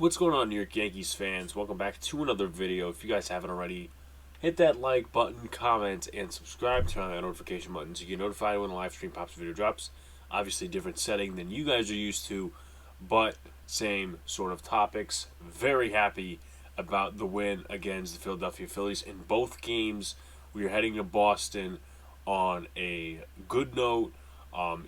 What's going on, New York Yankees fans? Welcome back to another video. If you guys haven't already, hit that like button, comment, and subscribe. Turn on that notification button so you get notified when the live stream pops video drops. Obviously, different setting than you guys are used to, but same sort of topics. Very happy about the win against the Philadelphia Phillies. In both games, we are heading to Boston on a good note.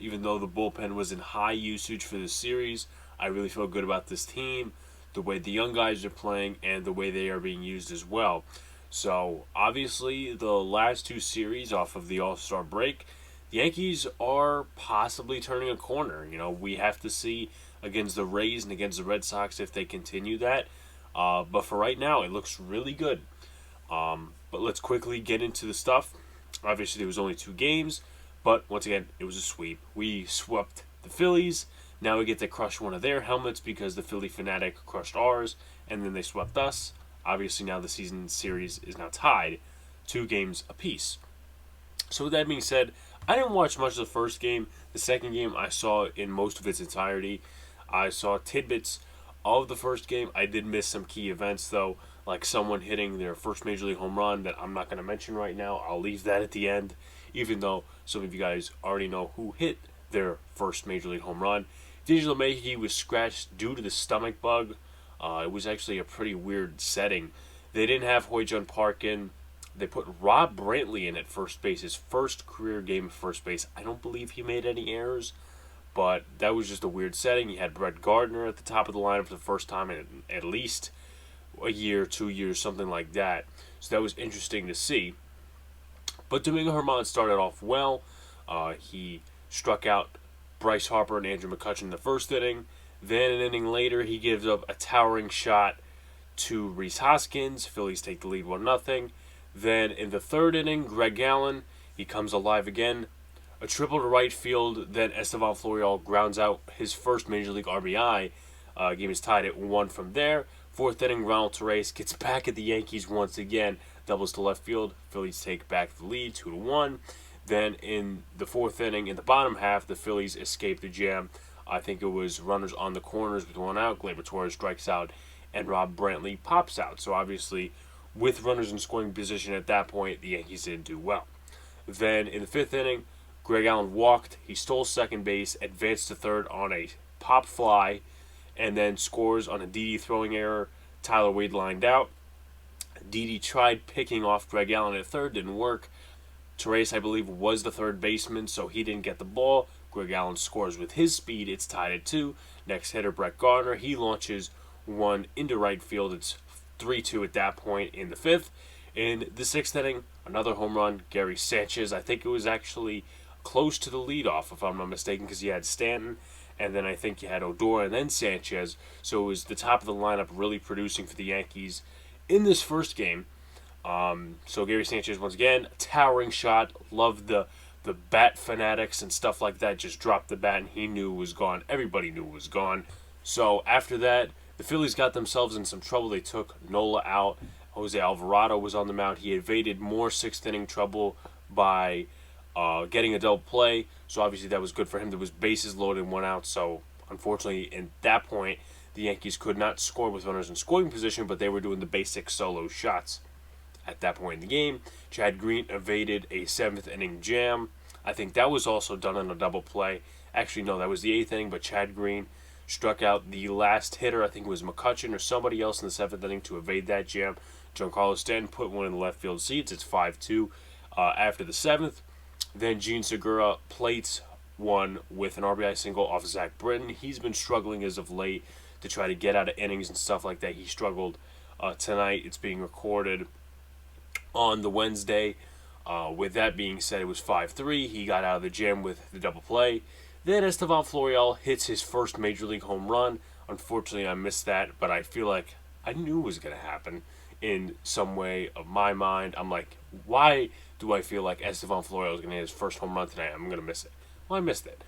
Even though the bullpen was in high usage for this series, I really feel good about this team, the way the young guys are playing, and the way they are being used as well. So, obviously, the last two series off of the All-Star break, the Yankees are possibly turning a corner. You know, we have to see against the Rays and against the Red Sox if they continue that. But for right now, it looks really good. But let's quickly get into the stuff. Obviously, there was only two games, but once again, it was a sweep. We swept the Phillies. Now we get to crush one of their helmets because the Philly Fanatic crushed ours, and then they swept us. Obviously, now the season series is now tied, 2 games apiece. So with that being said, I didn't watch much of the first game. The second game I saw in most of its entirety. I saw tidbits of the first game. I did miss some key events, though, like someone hitting their first Major League home run that I'm not going to mention right now. I'll leave that at the end, even though some of you guys already know who hit their first Major League home run. Digital Mahi was scratched due to the stomach bug. It was actually a pretty weird setting. They didn't have Hoyjun Park in. They put Rob Brantley in at first base, his first career game at first base. I don't believe he made any errors, but that was just a weird setting. You had Brett Gardner at the top of the lineup for the first time in at least a year, 2 years, something like that. So that was interesting to see. But Domingo Germán started off well. He struck out Bryce Harper and Andrew McCutchen in the first inning. Then an inning later, he gives up a towering shot to Rhys Hoskins. Phillies take the lead 1-0. Then in the third inning, Greg Allen, he comes alive again. A triple to right field. Then Estevan Florial grounds out his first Major League RBI. Game is tied at 1 from there. Fourth inning, Ronald Torres gets back at the Yankees once again. Doubles to left field. Phillies take back the lead 2-1. Then in the fourth inning, in the bottom half, the Phillies escape the jam. I think it was runners on the corners with 1 out. Gleyber Torres strikes out, and Rob Brantley pops out. So obviously, with runners in scoring position at that point, the Yankees didn't do well. Then in the fifth inning, Greg Allen walked. He stole second base, advanced to third on a pop fly, and then scores on a Didi throwing error. Tyler Wade lined out. Didi tried picking off Greg Allen at third, didn't work. Torres, I believe, was the third baseman, so he didn't get the ball. Greg Allen scores with his speed. It's tied at 2. Next hitter, Brett Gardner. He launches one into right field. It's 3-2 at that point in the fifth. In the sixth inning, another home run. Gary Sanchez. I think it was actually close to the leadoff, if I'm not mistaken, because you had Stanton, and then I think you had Odor, and then Sanchez. So it was the top of the lineup really producing for the Yankees in this first game. So Gary Sanchez, once again, towering shot. Loved the bat fanatics and stuff like that. Just dropped the bat and he knew it was gone. Everybody knew it was gone. So after that, the Phillies got themselves in some trouble. They took Nola out. Jose Alvarado was on the mound. He evaded more sixth inning trouble by getting a double play. So obviously that was good for him. There was bases loaded and 1 out. So unfortunately, at that point, the Yankees could not score with runners in scoring position, but they were doing the basic solo shots. At that point in the game, Chad Green evaded a 7th inning jam. I think that was also done on a double play. Actually, no, that was the 8th inning, but Chad Green struck out the last hitter. I think it was McCutchen or somebody else in the 7th inning to evade that jam. Giancarlo Stanton put one in the left field seats. It's 5-2 after the 7th. Then Gene Segura plates one with an RBI single off Zach Britton. He's been struggling as of late to try to get out of innings and stuff like that. He struggled tonight. It's being recorded on the Wednesday. With that being said, it was 5-3. He got out of the jam with the double play. Then Estevan Florial hits his first Major League home run. Unfortunately, I missed that, but I feel like I knew it was going to happen in some way of my mind. I'm like, why do I feel like Estevan Florial is going to hit his first home run tonight? I'm going to miss it. Well, I missed it.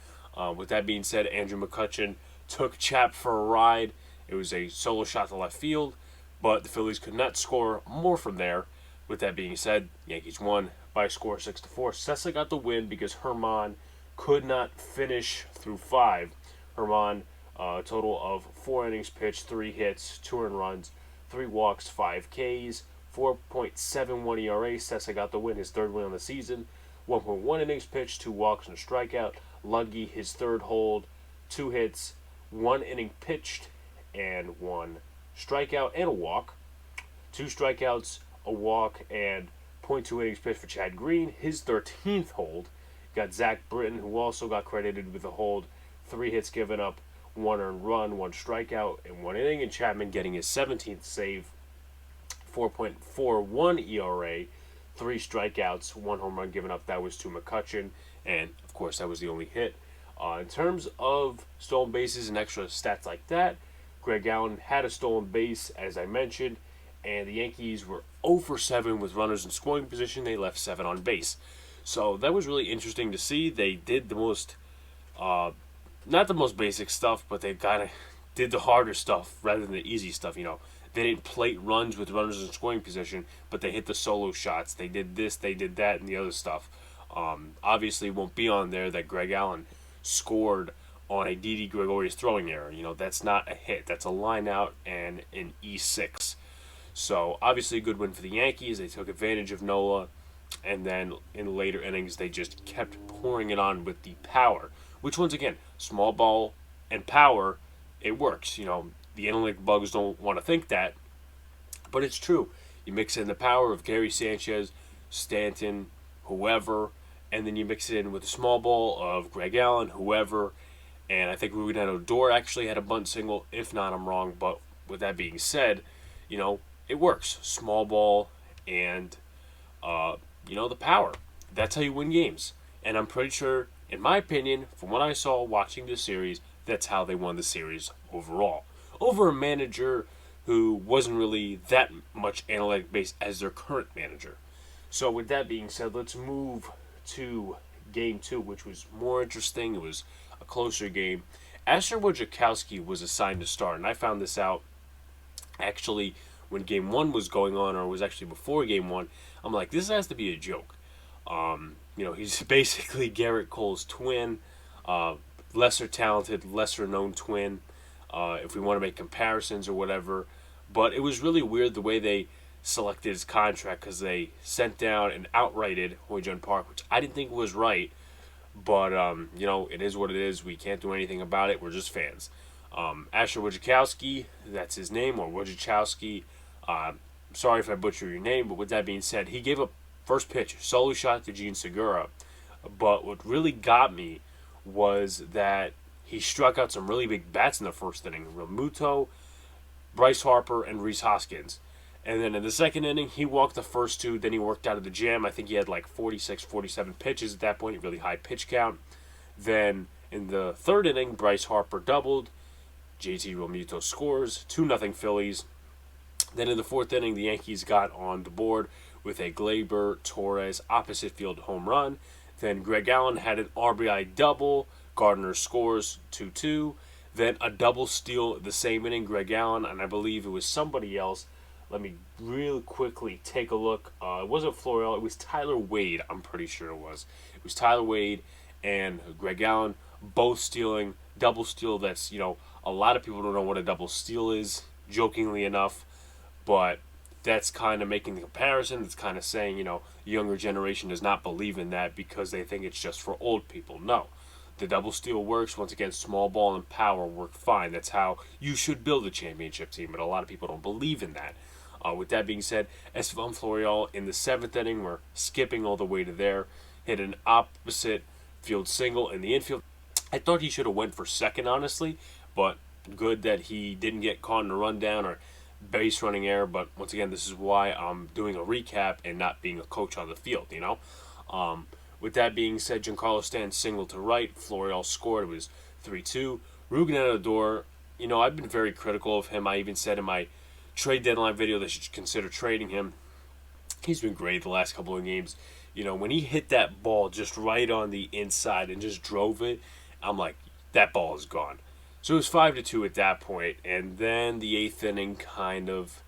With that being said, Andrew McCutchen took Chap for a ride. It was a solo shot to left field, but the Phillies could not score more from there. With that being said, Yankees won by a score 6-4. Sessa got the win because Germán could not finish through 5. Germán A total of 4 innings pitched, 3 hits, 2 earned runs, 3 walks, 5 Ks, 4.71 ERA. Sessa got the win, his third win on the season. 1.1 innings pitched, 2 walks and a strikeout. Ludge, his third hold, 2 hits, 1 inning pitched, and 1 strikeout and a walk. 2 strikeouts, a walk, and .2 innings pitched for Chad Green, his 13th hold. Got Zach Britton, who also got credited with a hold, 3 hits given up, 1 earned run, 1 strikeout, and 1 inning. And Chapman getting his 17th save, 4.41 ERA, 3 strikeouts, 1 home run given up. That was to McCutchen, and of course that was the only hit. In terms of stolen bases and extra stats like that, Greg Allen had a stolen base, as I mentioned, and the Yankees were 0 for 7 with runners in scoring position. They left 7 on base. So that was really interesting to see. They did the most, not the most basic stuff, but they kind of did the harder stuff rather than the easy stuff. They didn't plate runs with runners in scoring position, but they hit the solo shots. They did this, they did that, and the other stuff. Obviously, won't be on there that Greg Allen scored on a Didi Gregorius throwing error. That's not a hit. That's a line out and an E6. So, obviously, a good win for the Yankees. They took advantage of Nola, and then in the later innings, they just kept pouring it on with the power, which, once again, small ball and power, it works. The analytic bugs don't want to think that, but it's true. You mix in the power of Gary Sanchez, Stanton, whoever, and then you mix it in with the small ball of Greg Allen, whoever, and I think Ruben Odor actually had a bunt single. If not, I'm wrong, but with that being said, it works. Small ball and, the power. That's how you win games. And I'm pretty sure, in my opinion, from what I saw watching the series, that's how they won the series overall. Over a manager who wasn't really that much analytic based as their current manager. So with that being said, let's move to Game 2, which was more interesting. It was a closer game. Alex-GajovichProtich was assigned to start, and I found this out actually when Game 1 was going on, or it was actually before Game 1. I'm like, this has to be a joke. He's basically Garrett Cole's twin, lesser talented, lesser known twin, if we want to make comparisons or whatever. But it was really weird the way they selected his contract, because they sent down and outrighted Hoyjun Park, which I didn't think was right. But, it is what it is. We can't do anything about it. We're just fans. Alex-GajovichProtich, that's his name, or Wojciechowski. Sorry if I butcher your name, but with that being said, he gave up first pitch, solo shot to Gene Segura. But what really got me was that he struck out some really big bats in the first inning. Realmuto, Bryce Harper, and Rhys Hoskins. And then in the second inning, he walked the first 2. Then he worked out of the jam. I think he had like 46, 47 pitches at that point, really high pitch count. Then in the third inning, Bryce Harper doubled. JT Realmuto scores. 2-0 Phillies. Then in the fourth inning, the Yankees got on the board with a Gleyber-Torres opposite field home run. Then Greg Allen had an RBI double. Gardner scores 2-2. Then a double steal the same inning. Greg Allen, and I believe it was somebody else. Let me real quickly take a look. It wasn't Florial. It was Tyler Wade. I'm pretty sure it was. It was Tyler Wade and Greg Allen both stealing. Double steal. That's, a lot of people don't know what a double steal is, jokingly enough. But that's kind of making the comparison. It's kind of saying, the younger generation does not believe in that because they think it's just for old people. No. The double steal works. Once again, small ball and power work fine. That's how you should build a championship team, but a lot of people don't believe in that. With that being said, Estevan Florial in the 7th inning, we're skipping all the way to there, hit an opposite field single in the infield. I thought he should have went for second, honestly, but good that he didn't get caught in a rundown or base running error. But once again, this is why I'm doing a recap and not being a coach on the field, With that being said, Giancarlo Stanton single to right. Florial scored. It was 3-2. Ruben Odor, I've been very critical of him. I even said in my trade deadline video they should consider trading him. He's been great the last couple of games. When he hit that ball just right on the inside and just drove it, I'm like, that ball is gone. So it was 5-2 at that point. And then the 8th inning kind of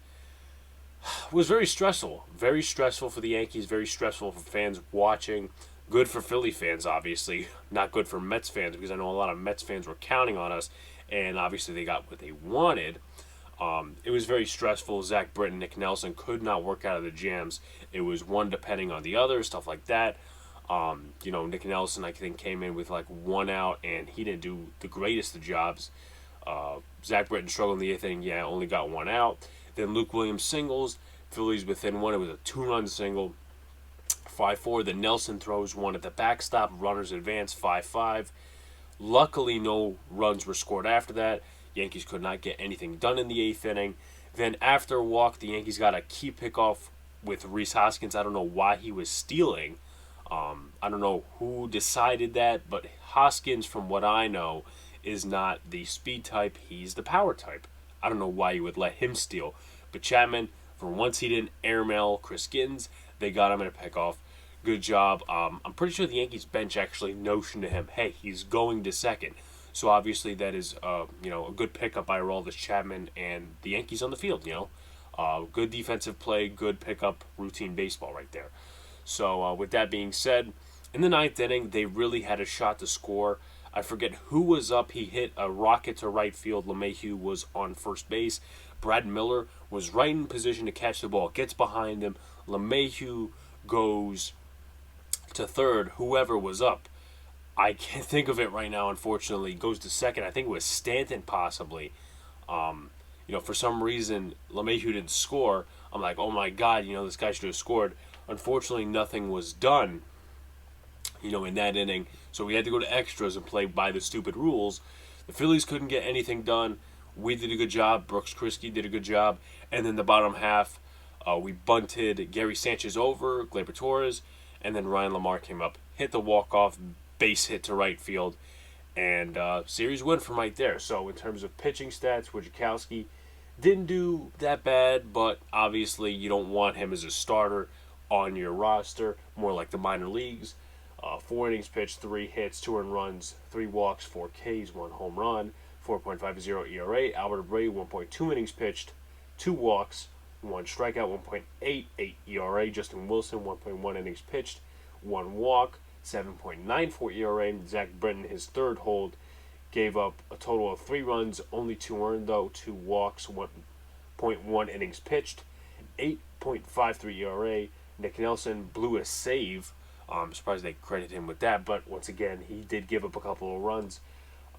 was very stressful. Very stressful for the Yankees. Very stressful for fans watching. Good for Philly fans, obviously. Not good for Mets fans, because I know a lot of Mets fans were counting on us. and obviously they got what they wanted. It was very stressful. Zach Britton, Nick Nelson could not work out of the jams. It was one depending on the other, stuff like that. Nick Nelson, I think, came in with like one out, and he didn't do the greatest of jobs. Zach Britton struggled in the eighth inning. Yeah, only got one out. Then Luke Williams singles. Phillies within one. It was a two-run single. 5-4. Then Nelson throws one at the backstop. Runners advance 5-5. Luckily, no runs were scored after that. Yankees could not get anything done in the eighth inning. Then after a walk, the Yankees got a key pickoff with Rhys Hoskins. I don't know why he was stealing. I don't know who decided that, but Hoskins, from what I know, is not the speed type. He's the power type. I don't know why you would let him steal. But Chapman, for once he didn't airmail Chris Gittens, they got him in a pickoff. Good job. I'm pretty sure the Yankees bench actually notioned to him, hey, he's going to second. So obviously that is a good pickup by Aroldis Chapman and the Yankees on the field. Good defensive play, good pickup, routine baseball right there. So with that being said, in the ninth inning, they really had a shot to score. I forget who was up. He hit a rocket to right field. LeMahieu was on first base. Brad Miller was right in position to catch the ball. Gets behind him. LeMahieu goes to third. Whoever was up, I can't think of it right now, unfortunately, goes to second. I think it was Stanton, possibly. For some reason, LeMahieu didn't score. I'm like, oh my God, this guy should have scored. Unfortunately, nothing was done, in that inning. So we had to go to extras and play by the stupid rules. The Phillies couldn't get anything done. We did a good job. Brooks Kriske did a good job. And then the bottom half, we bunted Gary Sanchez over, Gleyber Torres, and then Ryan Lamar came up, hit the walk-off base hit to right field, and series win from right there. So in terms of pitching stats, Wojciechowski didn't do that bad, but obviously you don't want him as a starter on your roster, more like the minor leagues. 4 innings pitched, 3 hits, 2 earned runs, 3 walks, 4 Ks, 1 home run, 4.50 ERA. Albert Abreu, 1.2 innings pitched, 2 walks, 1 strikeout, 1.88 ERA. Justin Wilson, 1.1 innings pitched, 1 walk, 7.94 ERA. Zach Britton, his third hold, gave up a total of 3 runs, only 2 earned though, 2 walks, 1.1 innings pitched, 8.53 ERA. Nick Nelson blew a save. I'm surprised they credit him with that, but once again, he did give up a couple of runs.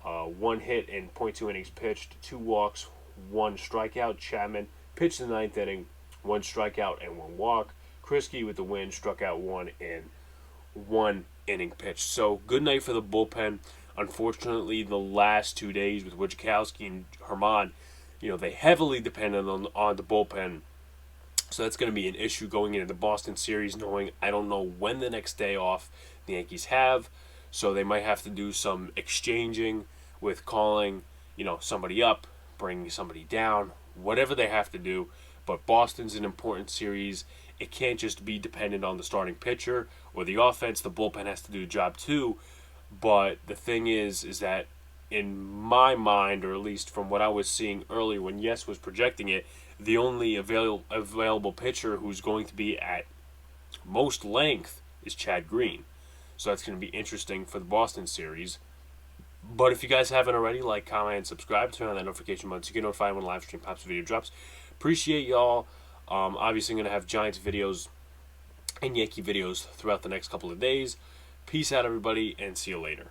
1 hit in .2 innings pitched, 2 walks, 1 strikeout. Chapman pitched in the 9th inning, 1 strikeout and 1 walk. Kriske with the win, struck out 1 in 1 inning pitched. So good night for the bullpen. Unfortunately, the last 2 days with Wojciechowski and Herman, they heavily depended on the bullpen. So that's going to be an issue going into the Boston series, knowing I don't know when the next day off the Yankees have. So they might have to do some exchanging with calling, somebody up, bringing somebody down, whatever they have to do. But Boston's an important series. It can't just be dependent on the starting pitcher or the offense. The bullpen has to do the job too. But the thing is that in my mind, or at least from what I was seeing earlier when Yes was projecting it, the only available pitcher who's going to be at most length is Chad Green. So that's going to be interesting for the Boston series. But if you guys haven't already, like, comment, and subscribe. Turn on that notification button so you get notified when live stream pops video drops. Appreciate y'all. Obviously, I'm going to have Giants videos and Yankee videos throughout the next couple of days. Peace out, everybody, and see you later.